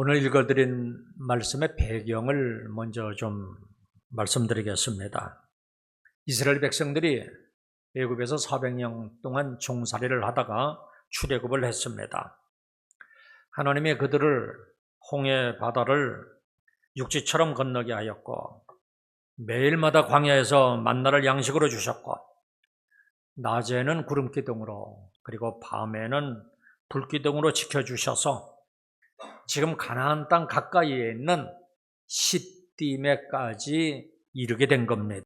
오늘 읽어드린 말씀의 배경을 먼저 좀 말씀드리겠습니다. 이스라엘 백성들이 애굽에서 400년 동안 종살이를 하다가 출애굽을 했습니다. 하나님이 그들을 홍해 바다를 육지처럼 건너게 하였고 매일마다 광야에서 만나를 양식으로 주셨고 낮에는 구름기둥으로 그리고 밤에는 불기둥으로 지켜주셔서 지금 가나안 땅 가까이에 있는 싯디메까지 이르게 된 겁니다.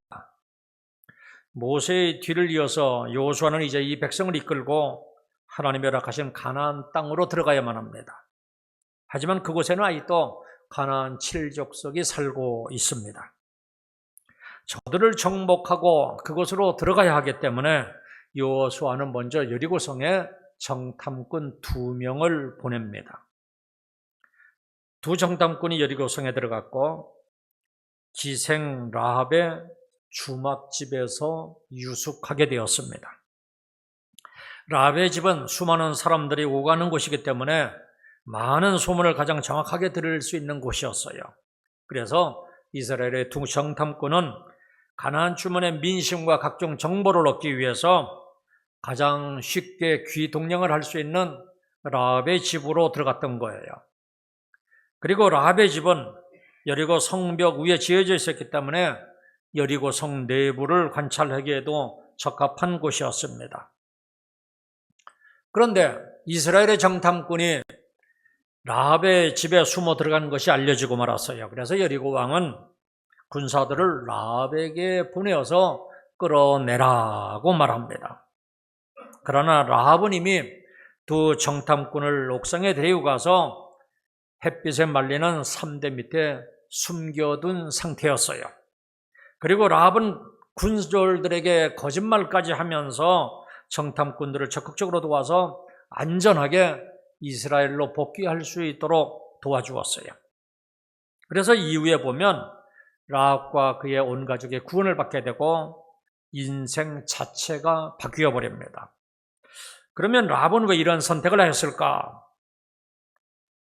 모세의 뒤를 이어서 여호수아는 이제 이 백성을 이끌고 하나님이 허락하신 가나안 땅으로 들어가야만 합니다. 하지만 그곳에는 아직도 가나안 7족속이 살고 있습니다. 저들을 정복하고 그곳으로 들어가야 하기 때문에 여호수아는 먼저 여리고성에 정탐꾼 2명을 보냅니다. 두 정탐꾼이 여리고성에 들어갔고 기생 라합의 주막집에서 유숙하게 되었습니다. 라합의 집은 수많은 사람들이 오가는 곳이기 때문에 많은 소문을 가장 정확하게 들을 수 있는 곳이었어요. 그래서 이스라엘의 두 정탐꾼은 가나안 주민의 민심과 각종 정보를 얻기 위해서 가장 쉽게 귀동냥을 할 수 있는 라합의 집으로 들어갔던 거예요. 그리고 라합의 집은 여리고 성벽 위에 지어져 있었기 때문에 여리고 성 내부를 관찰하기에도 적합한 곳이었습니다. 그런데 이스라엘의 정탐꾼이 라합의 집에 숨어 들어간 것이 알려지고 말았어요. 그래서 여리고 왕은 군사들을 라합에게 보내어서 끌어내라고 말합니다. 그러나 라합은 이미 두 정탐꾼을 옥상에 데리고 가서 햇빛에 말리는 삼대 밑에 숨겨둔 상태였어요. 그리고 라합은 군졸들에게 거짓말까지 하면서 정탐꾼들을 적극적으로 도와서 안전하게 이스라엘로 복귀할 수 있도록 도와주었어요. 그래서 이후에 보면 라합과 그의 온 가족이 구원을 받게 되고 인생 자체가 바뀌어 버립니다. 그러면 라합은 왜 이런 선택을 했을까?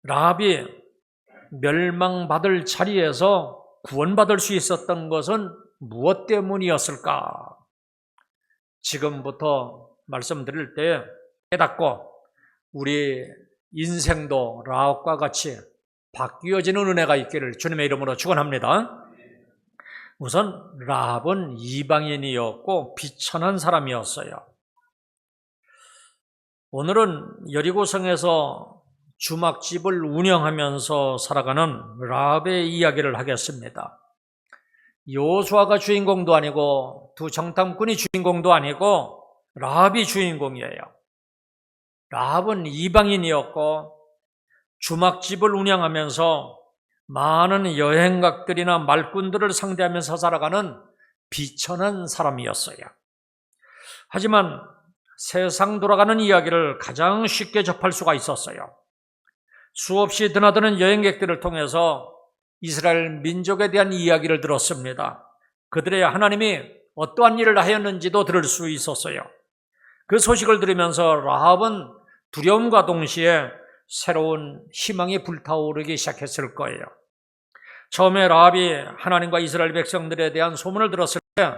라합이 멸망받을 자리에서 구원받을 수 있었던 것은 무엇 때문이었을까? 지금부터 말씀드릴 때 깨닫고 우리 인생도 라합과 같이 바뀌어지는 은혜가 있기를 주님의 이름으로 축원합니다. 우선 라합은 이방인이었고 비천한 사람이었어요. 오늘은 여리고성에서 주막집을 운영하면서 살아가는 라합의 이야기를 하겠습니다. 여호수아가 주인공도 아니고 두 정탐꾼이 주인공도 아니고 라합이 주인공이에요. 라합은 이방인이었고 주막집을 운영하면서 많은 여행객들이나 말꾼들을 상대하면서 살아가는 비천한 사람이었어요. 하지만 세상 돌아가는 이야기를 가장 쉽게 접할 수가 있었어요. 수없이 드나드는 여행객들을 통해서 이스라엘 민족에 대한 이야기를 들었습니다. 그들의 하나님이 어떠한 일을 하였는지도 들을 수 있었어요. 그 소식을 들으면서 라합은 두려움과 동시에 새로운 희망이 불타오르기 시작했을 거예요. 처음에 라합이 하나님과 이스라엘 백성들에 대한 소문을 들었을 때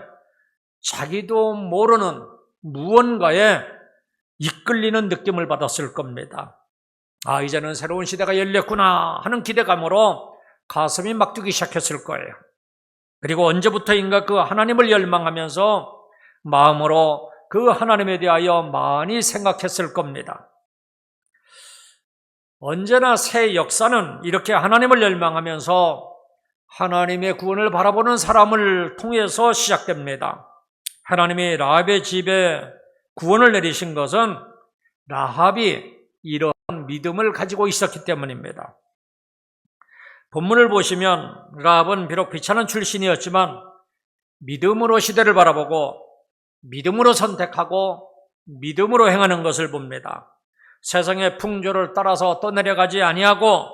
자기도 모르는 무언가에 이끌리는 느낌을 받았을 겁니다. 아, 이제는 새로운 시대가 열렸구나 하는 기대감으로 가슴이 막 뛰기 시작했을 거예요. 그리고 언제부터인가 그 하나님을 열망하면서 마음으로 그 하나님에 대하여 많이 생각했을 겁니다. 언제나 새 역사는 이렇게 하나님을 열망하면서 하나님의 구원을 바라보는 사람을 통해서 시작됩니다. 하나님이 라합의 집에 구원을 내리신 것은 라합이 이러한 믿음을 가지고 있었기 때문입니다. 본문을 보시면 라합은 비록 비천한 출신이었지만 믿음으로 시대를 바라보고 믿음으로 선택하고 믿음으로 행하는 것을 봅니다. 세상의 풍조를 따라서 떠내려가지 아니하고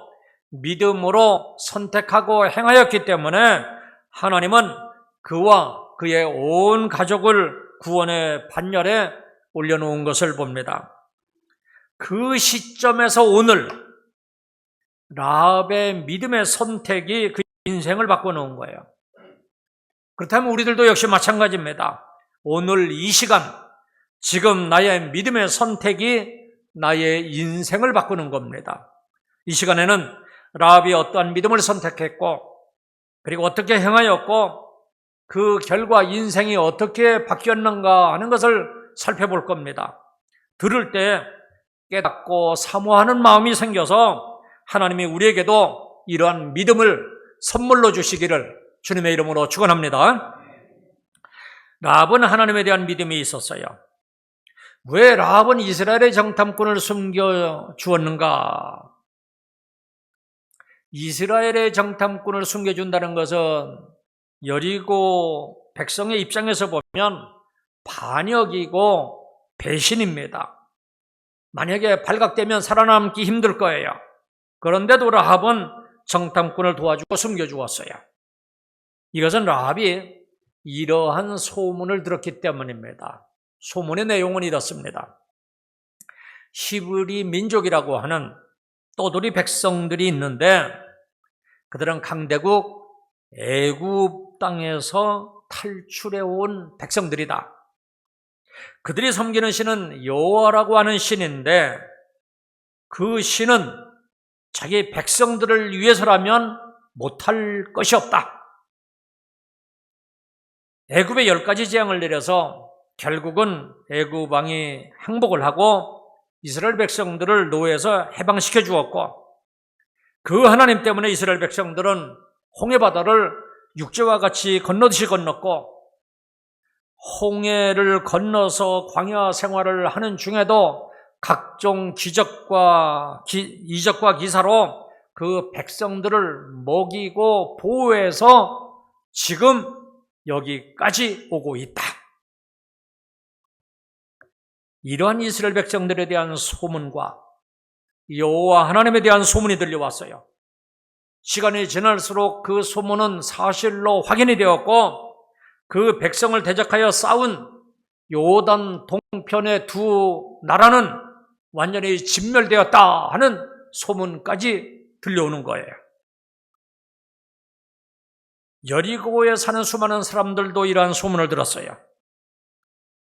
믿음으로 선택하고 행하였기 때문에 하나님은 그와 그의 온 가족을 구원의 반열에 올려놓은 것을 봅니다. 그 시점에서 오늘 라합의 믿음의 선택이 그 인생을 바꿔놓은 거예요. 그렇다면 우리들도 역시 마찬가지입니다. 오늘 이 시간, 지금 나의 믿음의 선택이 나의 인생을 바꾸는 겁니다. 이 시간에는 라합이 어떠한 믿음을 선택했고, 그리고 어떻게 행하였고, 그 결과 인생이 어떻게 바뀌었는가 하는 것을 살펴볼 겁니다. 들을 때 깨닫고 사모하는 마음이 생겨서 하나님이 우리에게도 이러한 믿음을 선물로 주시기를 주님의 이름으로 축원합니다. 라합은 하나님에 대한 믿음이 있었어요. 왜 라합은 이스라엘의 정탐꾼을 숨겨주었는가? 이스라엘의 정탐꾼을 숨겨준다는 것은 여리고 백성의 입장에서 보면 반역이고 배신입니다. 만약에 발각되면 살아남기 힘들 거예요. 그런데도 라합은 정탐꾼을 도와주고 숨겨주었어요. 이것은 라합이 이러한 소문을 들었기 때문입니다. 소문의 내용은 이렇습니다. 히브리 민족이라고 하는 떠돌이 백성들이 있는데 그들은 강대국 애굽 땅에서 탈출해 온 백성들이다. 그들이 섬기는 신은 여호와라고 하는 신인데 그 신은 자기 백성들을 위해서라면 못할 것이 없다. 애굽에 10가지 재앙을 내려서 결국은 애굽 왕이 항복을 하고 이스라엘 백성들을 노예에서 해방시켜 주었고, 그 하나님 때문에 이스라엘 백성들은 홍해바다를 육지와 같이 건너듯이 건넜고, 홍해를 건너서 광야 생활을 하는 중에도 각종 이적과 기사로 그 백성들을 먹이고 보호해서 지금 여기까지 오고 있다. 이러한 이스라엘 백성들에 대한 소문과 여호와 하나님에 대한 소문이 들려왔어요. 시간이 지날수록 그 소문은 사실로 확인이 되었고, 그 백성을 대적하여 싸운 요단 동편의 두 나라는 완전히 진멸되었다 하는 소문까지 들려오는 거예요. 여리고에 사는 수많은 사람들도 이러한 소문을 들었어요.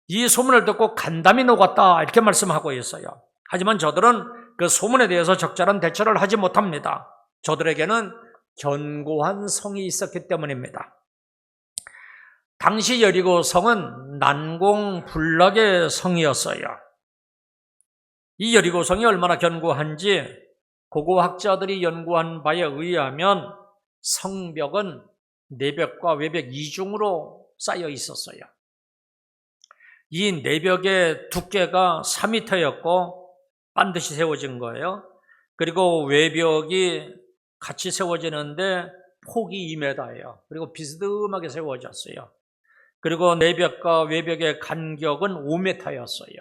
이 소문을 듣고 간담이 녹았다 이렇게 말씀하고 있어요. 하지만 저들은 그 소문에 대해서 적절한 대처를 하지 못합니다. 저들에게는 견고한 성이 있었기 때문입니다. 당시 여리고 성은 난공불락의 성이었어요. 이 여리고 성이 얼마나 견고한지 고고학자들이 연구한 바에 의하면 성벽은 내벽과 외벽 이중으로 쌓여 있었어요. 이 내벽의 두께가 4m였고 반드시 세워진 거예요. 그리고 외벽이 같이 세워지는데 폭이 2m예요. 그리고 비스듬하게 세워졌어요. 그리고 내벽과 외벽의 간격은 5m였어요.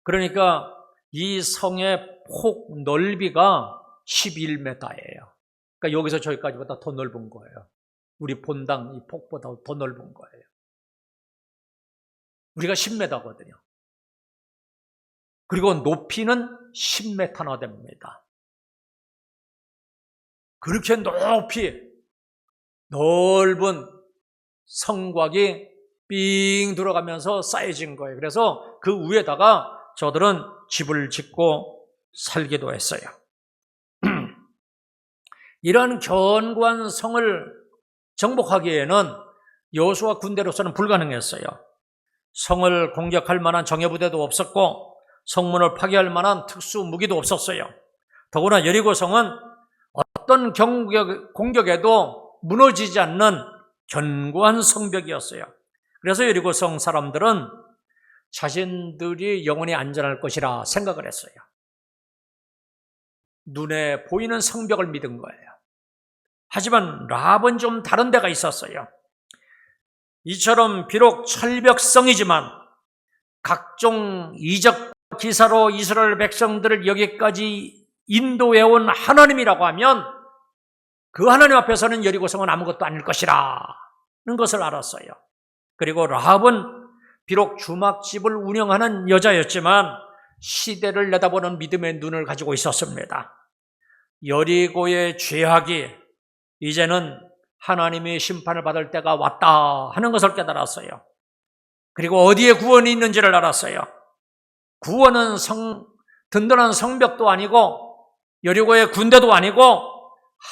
그러니까 이 성의 폭 넓이가 11m예요. 그러니까 여기서 저기까지보다 더 넓은 거예요. 우리 본당 이 폭보다 더 넓은 거예요. 우리가 10m거든요. 그리고 높이는 10m나 됩니다. 그렇게 높이 넓은 성곽이 삥 들어가면서 쌓여진 거예요. 그래서 그 위에다가 저들은 집을 짓고 살기도 했어요. 이러한 견고한 성을 정복하기에는 여호수아 군대로서는 불가능했어요. 성을 공격할 만한 정예부대도 없었고 성문을 파괴할 만한 특수 무기도 없었어요. 더구나 여리고 성은 어떤 공격에도 무너지지 않는 견고한 성벽이었어요. 그래서 여리고 성 사람들은 자신들이 영원히 안전할 것이라 생각을 했어요. 눈에 보이는 성벽을 믿은 거예요. 하지만 라합은 좀 다른 데가 있었어요. 이처럼 비록 철벽성이지만 각종 이적 기사로 이스라엘 백성들을 여기까지 인도해온 하나님이라고 하면 그 하나님 앞에서는 여리고성은 아무것도 아닐 것이라는 것을 알았어요. 그리고 라합은 비록 주막집을 운영하는 여자였지만 시대를 내다보는 믿음의 눈을 가지고 있었습니다. 여리고의 죄악이 이제는 하나님의 심판을 받을 때가 왔다 하는 것을 깨달았어요. 그리고 어디에 구원이 있는지를 알았어요. 구원은 든든한 성벽도 아니고 여리고의 군대도 아니고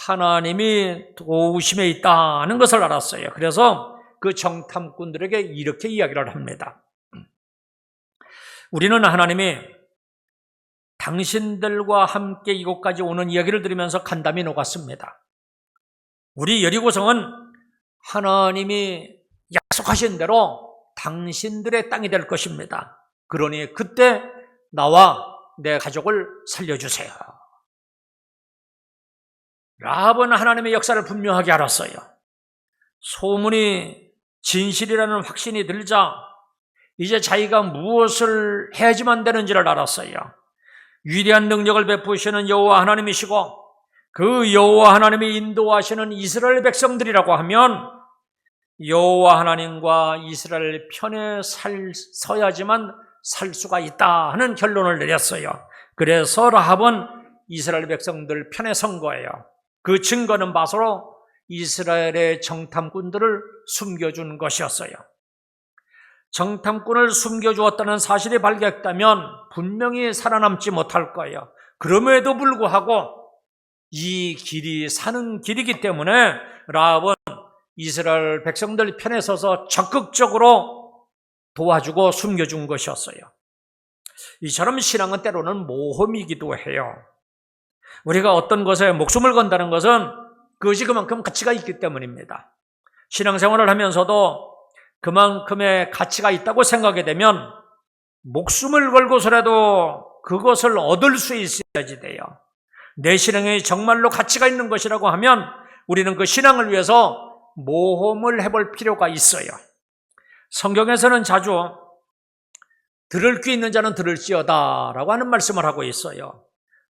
하나님이 도우심에 있다는 것을 알았어요. 그래서 그 정탐꾼들에게 이렇게 이야기를 합니다. 우리는 하나님이 당신들과 함께 이곳까지 오는 이야기를 들으면서 간담이 녹았습니다. 우리 여리고성은 하나님이 약속하신 대로 당신들의 땅이 될 것입니다. 그러니 그때 나와 내 가족을 살려주세요. 라합은 하나님의 역사를 분명하게 알았어요. 소문이 진실이라는 확신이 들자 이제 자기가 무엇을 해야지만 되는지를 알았어요. 위대한 능력을 베푸시는 여호와 하나님이시고 그 여호와 하나님이 인도하시는 이스라엘 백성들이라고 하면 여호와 하나님과 이스라엘 편에 서야지만 살 수가 있다 하는 결론을 내렸어요. 그래서 라합은 이스라엘 백성들 편에 선 거예요. 그 증거는 바로 이스라엘의 정탐꾼들을 숨겨준 것이었어요. 정탐꾼을 숨겨주었다는 사실이 발견했다면 분명히 살아남지 못할 거예요. 그럼에도 불구하고 이 길이 사는 길이기 때문에 라합은 이스라엘 백성들 편에 서서 적극적으로 도와주고 숨겨준 것이었어요. 이처럼 신앙은 때로는 모험이기도 해요. 우리가 어떤 것에 목숨을 건다는 것은 그것이 그만큼 가치가 있기 때문입니다. 신앙생활을 하면서도 그만큼의 가치가 있다고 생각하게 되면 목숨을 걸고서라도 그것을 얻을 수 있어야지 돼요. 내 신앙이 정말로 가치가 있는 것이라고 하면 우리는 그 신앙을 위해서 모험을 해볼 필요가 있어요. 성경에서는 자주 들을 귀 있는 자는 들을지어다 라고 하는 말씀을 하고 있어요.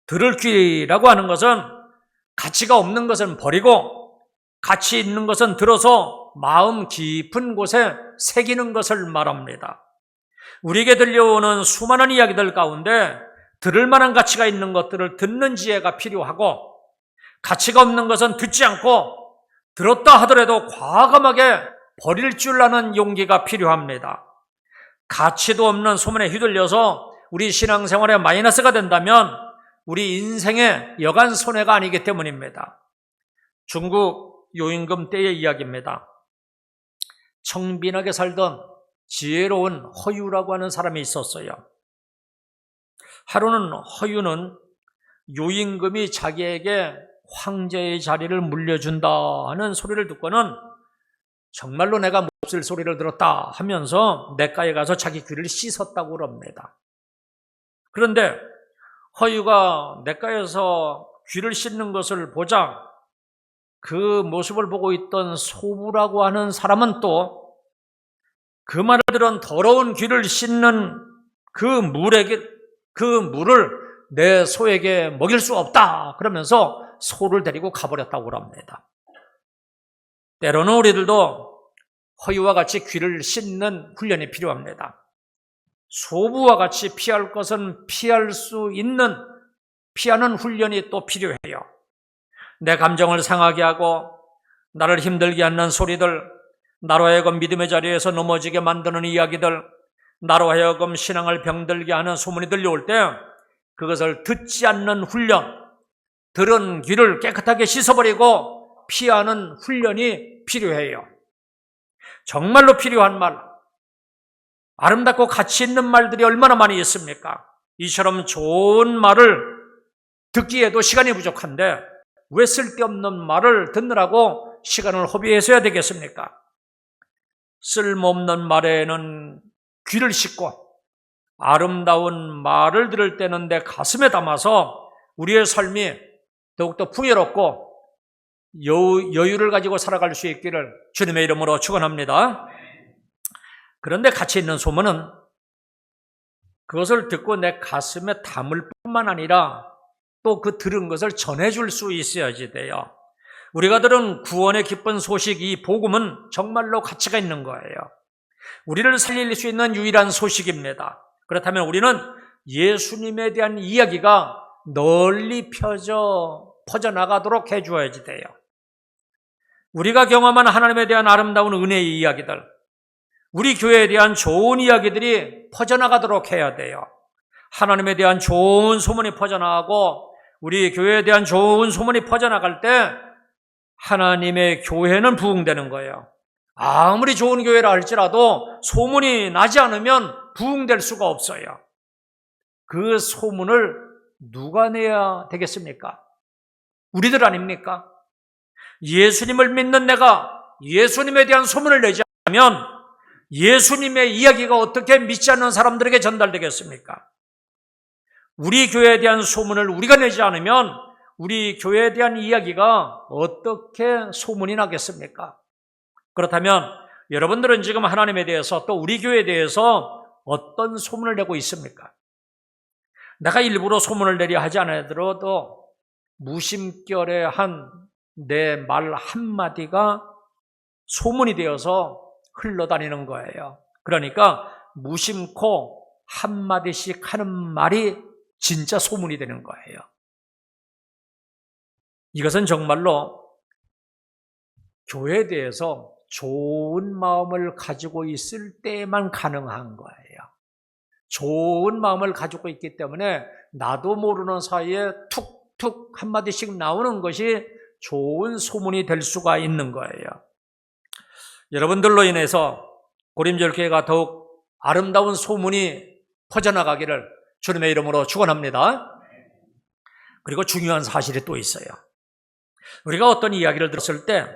들을 귀라고 하는 것은 가치가 없는 것은 버리고 가치 있는 것은 들어서 마음 깊은 곳에 새기는 것을 말합니다. 우리에게 들려오는 수많은 이야기들 가운데 들을 만한 가치가 있는 것들을 듣는 지혜가 필요하고 가치가 없는 것은 듣지 않고 들었다 하더라도 과감하게 버릴 줄 아는 용기가 필요합니다. 가치도 없는 소문에 휘둘려서 우리 신앙생활에 마이너스가 된다면 우리 인생의 여간 손해가 아니기 때문입니다. 중국 요임금 때의 이야기입니다. 청빈하게 살던 지혜로운 허유라고 하는 사람이 있었어요. 하루는 허유는 요임금이 자기에게 황제의 자리를 물려준다 하는 소리를 듣고는 정말로 내가 몹쓸 소리를 들었다 하면서 냇가에 가서 자기 귀를 씻었다고 그럽니다. 그런데 허유가 냇가에서 귀를 씻는 것을 보자 그 모습을 보고 있던 소부라고 하는 사람은 또 그 말을 들은 더러운 귀를 씻는 그 물을 내 소에게 먹일 수 없다 그러면서 소를 데리고 가버렸다고 합니다. 때로는 우리들도 허유와 같이 귀를 씻는 훈련이 필요합니다. 소부와 같이 피할 것은 피할 수 있는 피하는 훈련이 또 필요해요. 내 감정을 상하게 하고 나를 힘들게 하는 소리들, 나로 하여금 믿음의 자리에서 넘어지게 만드는 이야기들, 나로 하여금 신앙을 병들게 하는 소문이 들려올 때 그것을 듣지 않는 훈련, 들은 귀를 깨끗하게 씻어버리고 피하는 훈련이 필요해요. 정말로 필요한 말, 아름답고 가치 있는 말들이 얼마나 많이 있습니까? 이처럼 좋은 말을 듣기에도 시간이 부족한데 왜 쓸데없는 말을 듣느라고 시간을 허비해서야 되겠습니까? 쓸모없는 말에는 귀를 씻고 아름다운 말을 들을 때는 내 가슴에 담아서 우리의 삶이 더욱더 풍요롭고 여유를 가지고 살아갈 수 있기를 주님의 이름으로 축원합니다. 그런데 가치 있는 소문은 그것을 듣고 내 가슴에 담을 뿐만 아니라 또 그 들은 것을 전해줄 수 있어야지 돼요. 우리가 들은 구원의 기쁜 소식, 이 복음은 정말로 가치가 있는 거예요. 우리를 살릴 수 있는 유일한 소식입니다. 그렇다면 우리는 예수님에 대한 이야기가 널리 펴져 퍼져나가도록 해주어야지 돼요. 우리가 경험한 하나님에 대한 아름다운 은혜의 이야기들, 우리 교회에 대한 좋은 이야기들이 퍼져나가도록 해야 돼요. 하나님에 대한 좋은 소문이 퍼져나가고 우리 교회에 대한 좋은 소문이 퍼져나갈 때 하나님의 교회는 부흥되는 거예요. 아무리 좋은 교회라 할지라도 소문이 나지 않으면 부흥될 수가 없어요. 그 소문을 누가 내야 되겠습니까? 우리들 아닙니까? 예수님을 믿는 내가 예수님에 대한 소문을 내지 않으면 예수님의 이야기가 어떻게 믿지 않는 사람들에게 전달되겠습니까? 우리 교회에 대한 소문을 우리가 내지 않으면 우리 교회에 대한 이야기가 어떻게 소문이 나겠습니까? 그렇다면 여러분들은 지금 하나님에 대해서 또 우리 교회에 대해서 어떤 소문을 내고 있습니까? 내가 일부러 소문을 내려 하지 않아도 무심결에 한 내 말 한마디가 소문이 되어서 흘러다니는 거예요. 그러니까 무심코 한마디씩 하는 말이 진짜 소문이 되는 거예요. 이것은 정말로 교회에 대해서 좋은 마음을 가지고 있을 때만 가능한 거예요. 좋은 마음을 가지고 있기 때문에 나도 모르는 사이에 툭툭 한마디씩 나오는 것이 좋은 소문이 될 수가 있는 거예요. 여러분들로 인해서 고림절교회가 더욱 아름다운 소문이 퍼져나가기를 주님의 이름으로 축원합니다. 그리고 중요한 사실이 또 있어요. 우리가 어떤 이야기를 들었을 때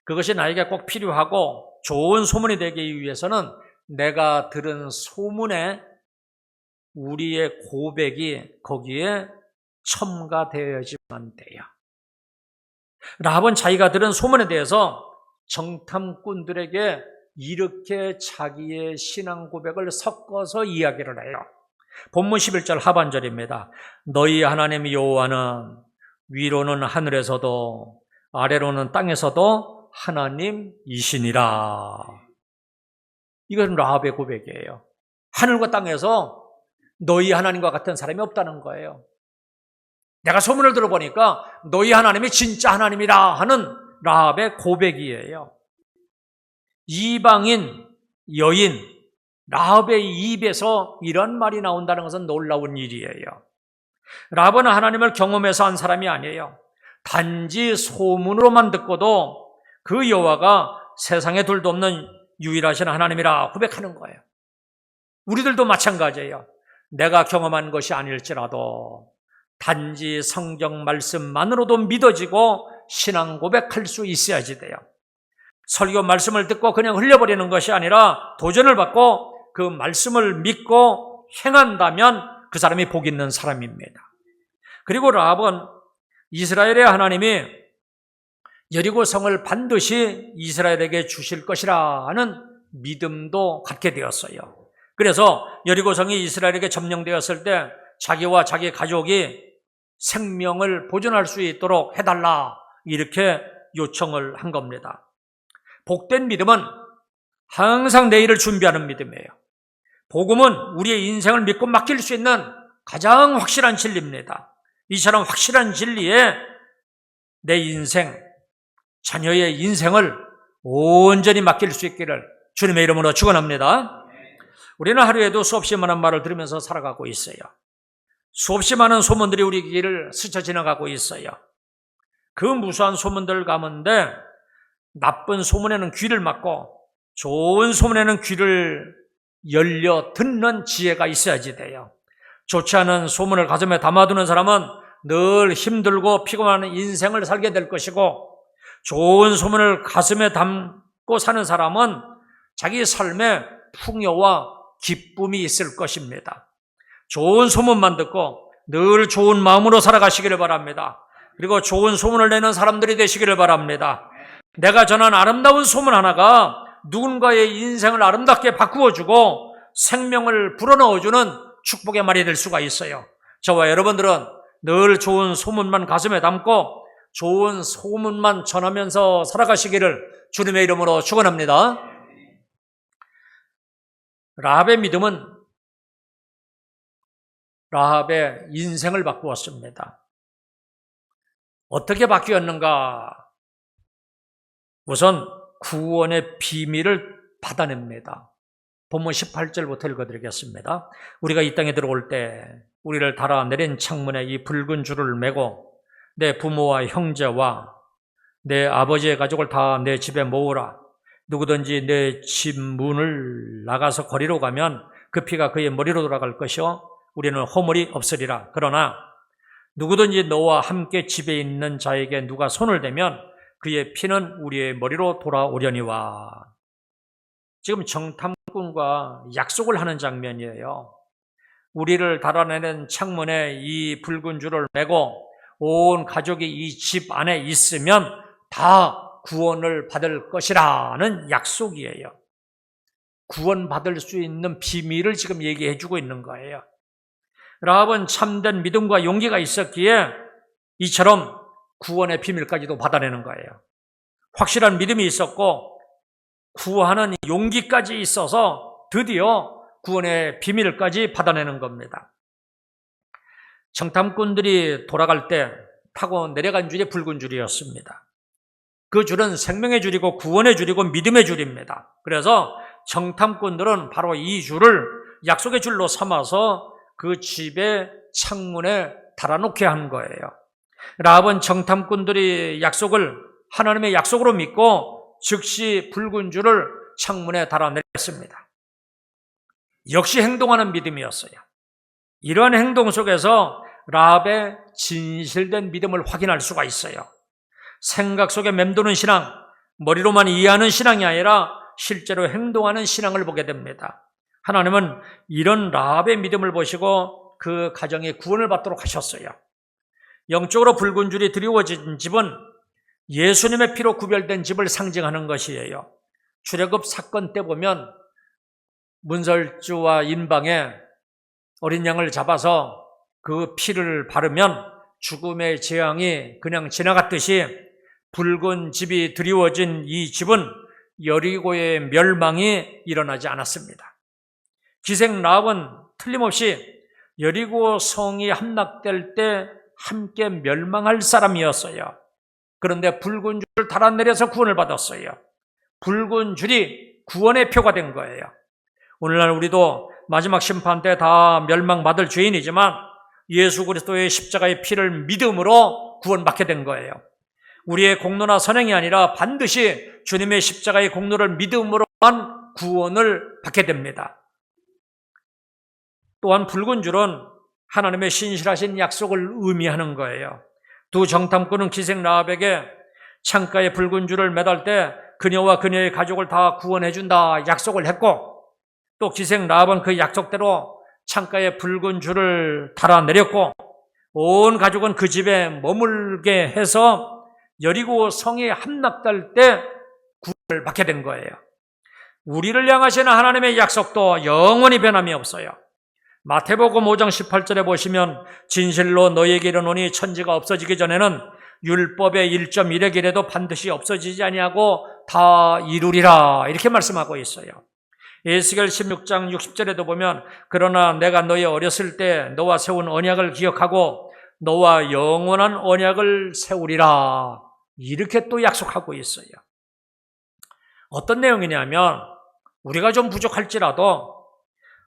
그것이 나에게 꼭 필요하고 좋은 소문이 되기 위해서는 내가 들은 소문에 우리의 고백이 거기에 첨가되어야지만 돼요. 라합은 자기가 들은 소문에 대해서 정탐꾼들에게 이렇게 자기의 신앙 고백을 섞어서 이야기를 해요. 본문 11절 하반절입니다. 너희 하나님 여호와는 위로는 하늘에서도 아래로는 땅에서도 하나님이시니라. 이건 라합의 고백이에요. 하늘과 땅에서 너희 하나님과 같은 사람이 없다는 거예요. 내가 소문을 들어보니까 너희 하나님이 진짜 하나님이라 하는 라합의 고백이에요. 이방인 여인 라합의 입에서 이런 말이 나온다는 것은 놀라운 일이에요. 라합은 하나님을 경험해서 한 사람이 아니에요. 단지 소문으로만 듣고도 그 여호와가 세상에 둘도 없는 유일하신 하나님이라 고백하는 거예요. 우리들도 마찬가지예요. 내가 경험한 것이 아닐지라도 단지 성경 말씀만으로도 믿어지고 신앙 고백할 수 있어야지 돼요. 설교 말씀을 듣고 그냥 흘려버리는 것이 아니라 도전을 받고 그 말씀을 믿고 행한다면 그 사람이 복 있는 사람입니다. 그리고 라합은 이스라엘의 하나님이 여리고 성을 반드시 이스라엘에게 주실 것이라 하는 믿음도 갖게 되었어요. 그래서 여리고 성이 이스라엘에게 점령되었을 때 자기와 자기 가족이 생명을 보존할 수 있도록 해달라 이렇게 요청을 한 겁니다. 복된 믿음은 항상 내일을 준비하는 믿음이에요. 복음은 우리의 인생을 믿고 맡길 수 있는 가장 확실한 진리입니다. 이처럼 확실한 진리에 내 인생, 자녀의 인생을 온전히 맡길 수 있기를 주님의 이름으로 축원합니다. 우리는 하루에도 수없이 많은 말을 들으면서 살아가고 있어요. 수없이 많은 소문들이 우리 길을 스쳐 지나가고 있어요. 그 무수한 소문들 가운데 나쁜 소문에는 귀를 막고 좋은 소문에는 귀를 열려 듣는 지혜가 있어야지 돼요. 좋지 않은 소문을 가슴에 담아두는 사람은 늘 힘들고 피곤한 인생을 살게 될 것이고, 좋은 소문을 가슴에 담고 사는 사람은 자기 삶에 풍요와 기쁨이 있을 것입니다. 좋은 소문만 듣고 늘 좋은 마음으로 살아가시기를 바랍니다. 그리고 좋은 소문을 내는 사람들이 되시기를 바랍니다. 내가 전한 아름다운 소문 하나가 누군가의 인생을 아름답게 바꾸어주고 생명을 불어넣어주는 축복의 말이 될 수가 있어요. 저와 여러분들은 늘 좋은 소문만 가슴에 담고 좋은 소문만 전하면서 살아가시기를 주님의 이름으로 축원합니다. 라합의 믿음은 라합의 인생을 바꾸었습니다. 어떻게 바뀌었는가? 우선 구원의 비밀을 받아냅니다. 본문 18절부터 읽어드리겠습니다. 우리가 이 땅에 들어올 때 우리를 달아내린 창문에 이 붉은 줄을 매고 내 부모와 형제와 내 아버지의 가족을 다 내 집에 모으라. 누구든지 내 집 문을 나가서 거리로 가면 그 피가 그의 머리로 돌아갈 것이요 우리는 허물이 없으리라. 그러나 누구든지 너와 함께 집에 있는 자에게 누가 손을 대면 그의 피는 우리의 머리로 돌아오려니와. 지금 정탐꾼과 약속을 하는 장면이에요. 우리를 달아내는 창문에 이 붉은 줄을 매고 온 가족이 이 집 안에 있으면 다 구원을 받을 것이라는 약속이에요. 구원받을 수 있는 비밀을 지금 얘기해 주고 있는 거예요. 라합은 참된 믿음과 용기가 있었기에 이처럼 구원의 비밀까지도 받아내는 거예요. 확실한 믿음이 있었고 구하는 용기까지 있어서 드디어 구원의 비밀까지 받아내는 겁니다. 정탐꾼들이 돌아갈 때 타고 내려간 줄이 붉은 줄이었습니다. 그 줄은 생명의 줄이고 구원의 줄이고 믿음의 줄입니다. 그래서 정탐꾼들은 바로 이 줄을 약속의 줄로 삼아서 그 집의 창문에 달아놓게 한 거예요. 라합은 정탐꾼들이 하나님의 약속으로 믿고 즉시 붉은 줄을 창문에 달아내렸습니다. 역시 행동하는 믿음이었어요. 이러한 행동 속에서 라합의 진실된 믿음을 확인할 수가 있어요. 생각 속에 맴도는 신앙, 머리로만 이해하는 신앙이 아니라 실제로 행동하는 신앙을 보게 됩니다. 하나님은 이런 라합의 믿음을 보시고 그 가정에 구원을 받도록 하셨어요. 영적으로 붉은 줄이 드리워진 집은 예수님의 피로 구별된 집을 상징하는 것이에요. 출애굽 사건 때 보면 문설주와 인방에 어린 양을 잡아서 그 피를 바르면 죽음의 재앙이 그냥 지나갔듯이 붉은 집이 드리워진 이 집은 여리고의 멸망이 일어나지 않았습니다. 기생 라합은 틀림없이 여리고 성이 함락될 때 함께 멸망할 사람이었어요. 그런데 붉은 줄을 달아내려서 구원을 받았어요. 붉은 줄이 구원의 표가 된 거예요. 오늘날 우리도 마지막 심판 때 다 멸망받을 죄인이지만 예수 그리스도의 십자가의 피를 믿음으로 구원받게 된 거예요. 우리의 공로나 선행이 아니라 반드시 주님의 십자가의 공로를 믿음으로만 구원을 받게 됩니다. 또한 붉은 줄은 하나님의 신실하신 약속을 의미하는 거예요. 두 정탐꾼은 기생 라합에게 창가에 붉은 줄을 매달 때 그녀와 그녀의 가족을 다 구원해 준다 약속을 했고, 또 기생 라합은 그 약속대로 창가에 붉은 줄을 달아내렸고 온 가족은 그 집에 머물게 해서 여리고 성이 함락될 때 구원을 받게 된 거예요. 우리를 향하시는 하나님의 약속도 영원히 변함이 없어요. 마태복음 5장 18절에 보시면 진실로 너희에게 이르노니 천지가 없어지기 전에는 율법의 1.1의 길에도 반드시 없어지지 아니하고 다 이루리라 이렇게 말씀하고 있어요. 에스겔 16장 60절에도 보면 그러나 내가 너희 어렸을 때 너와 세운 언약을 기억하고 너와 영원한 언약을 세우리라 이렇게 또 약속하고 있어요. 어떤 내용이냐면 우리가 좀 부족할지라도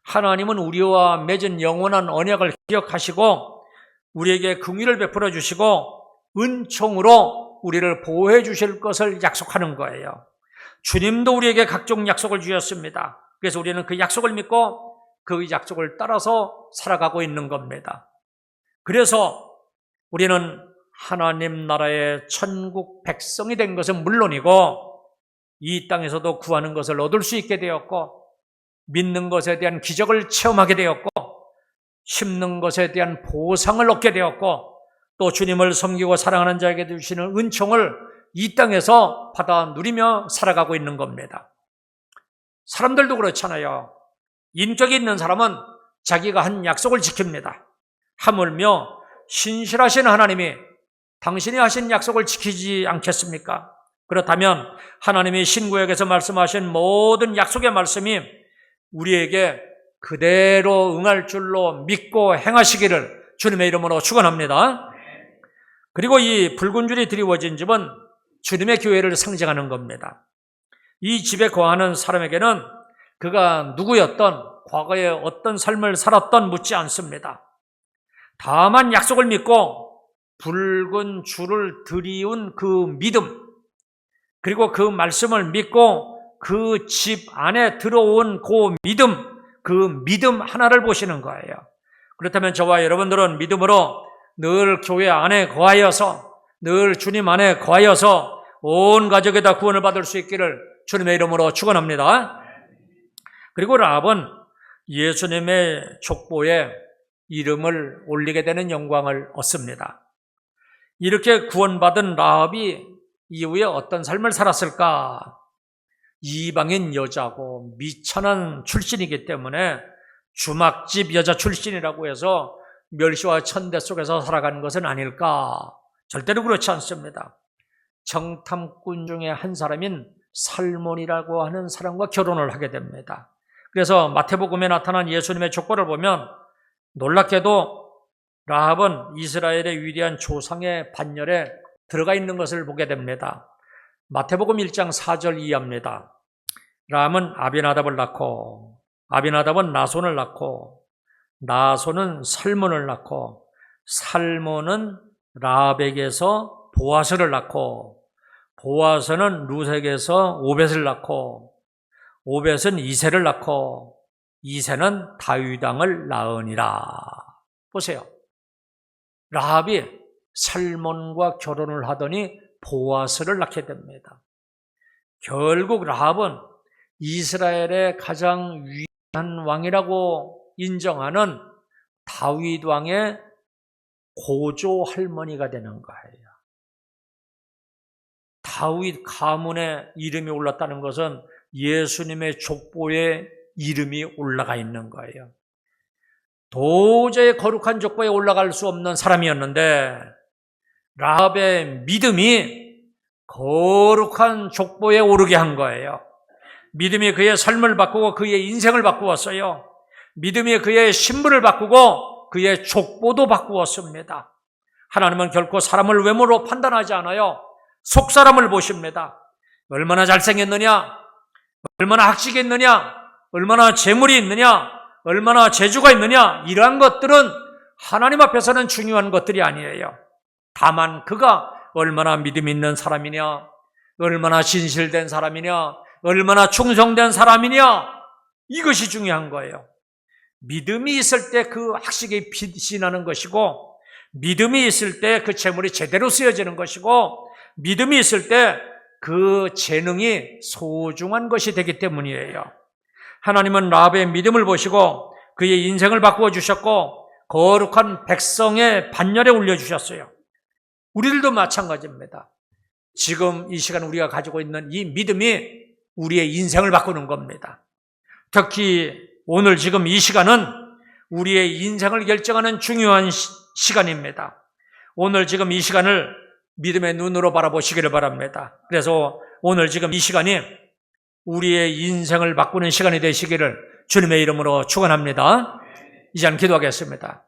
하나님은 우리와 맺은 영원한 언약을 기억하시고 우리에게 긍휼을 베풀어 주시고 은총으로 우리를 보호해 주실 것을 약속하는 거예요. 주님도 우리에게 각종 약속을 주셨습니다. 그래서 우리는 그 약속을 믿고 그 약속을 따라서 살아가고 있는 겁니다. 그래서 우리는 하나님 나라의 천국 백성이 된 것은 물론이고 이 땅에서도 구하는 것을 얻을 수 있게 되었고 믿는 것에 대한 기적을 체험하게 되었고 심는 것에 대한 보상을 얻게 되었고 또 주님을 섬기고 사랑하는 자에게 주시는 은총을 이 땅에서 받아 누리며 살아가고 있는 겁니다. 사람들도 그렇잖아요. 인격이 있는 사람은 자기가 한 약속을 지킵니다. 하물며 신실하신 하나님이 당신이 하신 약속을 지키지 않겠습니까? 그렇다면 하나님이 신구약에서 말씀하신 모든 약속의 말씀이 우리에게 그대로 응할 줄로 믿고 행하시기를 주님의 이름으로 축원합니다. 그리고 이 붉은 줄이 드리워진 집은 주님의 교회를 상징하는 겁니다. 이 집에 거하는 사람에게는 그가 누구였던, 과거에 어떤 삶을 살았던 묻지 않습니다. 다만 약속을 믿고 붉은 줄을 드리운 그 믿음, 그리고 그 말씀을 믿고 그 집 안에 들어온 그 믿음 하나를 보시는 거예요. 그렇다면 저와 여러분들은 믿음으로 늘 교회 안에 거하여서, 늘 주님 안에 거하여서 온 가족에다 구원을 받을 수 있기를 주님의 이름으로 축원합니다. 그리고 라합은 예수님의 족보에 이름을 올리게 되는 영광을 얻습니다. 이렇게 구원받은 라합이 이후에 어떤 삶을 살았을까? 이방인 여자고 미천한 출신이기 때문에 주막집 여자 출신이라고 해서 멸시와 천대 속에서 살아가는 것은 아닐까? 절대로 그렇지 않습니다. 정탐꾼 중에 한 사람인 살몬이라고 하는 사람과 결혼을 하게 됩니다. 그래서 마태복음에 나타난 예수님의 족보를 보면 놀랍게도 라합은 이스라엘의 위대한 조상의 반열에 들어가 있는 것을 보게 됩니다. 마태복음 1장 4절 이하입니다. 라합은 아비나답을 낳고, 아비나답은 나손을 낳고, 나손은 살몬을 낳고, 살몬은 라합에게서 보아스를 낳고, 보아스는 루색에서 오벳을 낳고, 오벳은 이새를 낳고, 이새는 다윗 왕을 낳으니라. 보세요. 라합이 살몬과 결혼을 하더니 보아스를 낳게 됩니다. 결국 라합은 이스라엘의 가장 위대한 왕이라고 인정하는 다윗 왕의 고조 할머니가 되는 거예요. 다윗 가문에 이름이 올랐다는 것은 예수님의 족보에 이름이 올라가 있는 거예요. 도저히 거룩한 족보에 올라갈 수 없는 사람이었는데 라합의 믿음이 거룩한 족보에 오르게 한 거예요. 믿음이 그의 삶을 바꾸고 그의 인생을 바꾸었어요. 믿음이 그의 신분을 바꾸고 그의 족보도 바꾸었습니다. 하나님은 결코 사람을 외모로 판단하지 않아요. 속사람을 보십니다. 얼마나 잘생겼느냐, 얼마나 학식이 있느냐, 얼마나 재물이 있느냐, 얼마나 재주가 있느냐, 이러한 것들은 하나님 앞에서는 중요한 것들이 아니에요. 다만 그가 얼마나 믿음 있는 사람이냐, 얼마나 진실된 사람이냐, 얼마나 충성된 사람이냐, 이것이 중요한 거예요. 믿음이 있을 때 그 학식이 빛이 나는 것이고, 믿음이 있을 때 그 재물이 제대로 쓰여지는 것이고, 믿음이 있을 때 그 재능이 소중한 것이 되기 때문이에요. 하나님은 라합의 믿음을 보시고 그의 인생을 바꾸어 주셨고 거룩한 백성의 반열에 올려주셨어요. 우리들도 마찬가지입니다. 지금 이 시간 우리가 가지고 있는 이 믿음이 우리의 인생을 바꾸는 겁니다. 특히 오늘 지금 이 시간은 우리의 인생을 결정하는 중요한 시간입니다. 오늘 지금 이 시간을 믿음의 눈으로 바라보시기를 바랍니다. 그래서 오늘 지금 이 시간이 우리의 인생을 바꾸는 시간이 되시기를 주님의 이름으로 축원합니다. 이제 기도하겠습니다.